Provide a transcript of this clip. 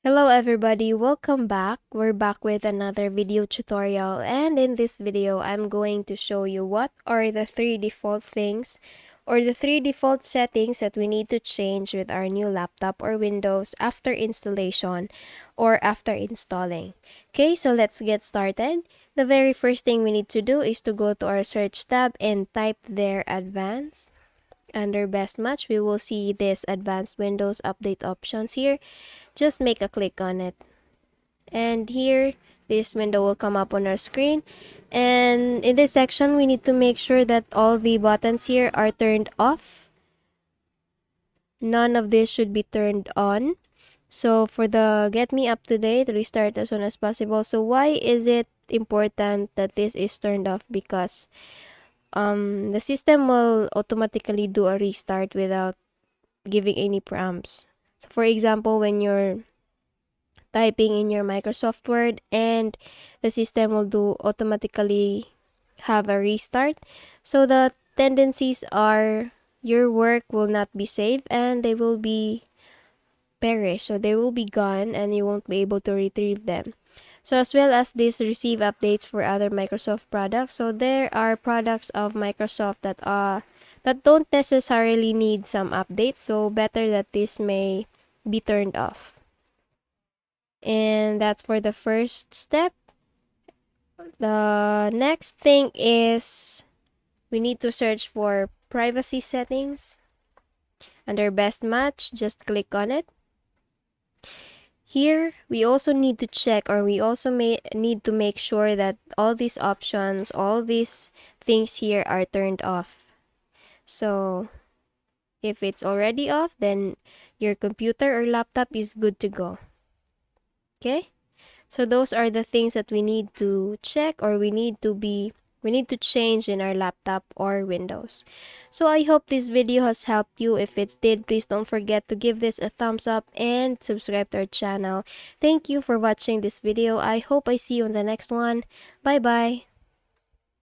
Hello everybody, welcome back. We're back with another video tutorial, and in this video I'm going to show you what are the three default things or the three default settings that we need to change with our new laptop or Windows after installation or after installing. Okay, so let's get started. The very first thing we need to do is to go to our search tab and type there advanced. Under best match, we will see this advanced Windows update options here. Just make a click on it. And here, this window will come up on our screen. And in this section, we need to make sure that all the buttons here are turned off. None of this should be turned on. So for the get me up to date, restart as soon as possible. So why is it important that this is turned off? Because the system will automatically do a restart without giving any prompts. So for example, when you're typing in your Microsoft Word and the system will do automatically have a restart. So the tendencies are your work will not be saved and they will be perish. So they will be gone and you won't be able to retrieve them. So as well as this receive updates for other Microsoft products. So there are products of Microsoft that don't necessarily need some updates. So better that this may be turned off. And that's for the first step. The next thing is we need to search for privacy settings. Under best match, just click on it. Here, we also need to check, or we also need to make sure that all these options, all these things here are turned off. So if it's already off, then your computer or laptop is good to go. Okay? So those are the things that we need to check, or we need to change in our laptop or Windows. So I hope this video has helped you. If it did, please don't forget to give this a thumbs up and subscribe to our channel. Thank you for watching this video. I hope I see you in the next one. Bye bye.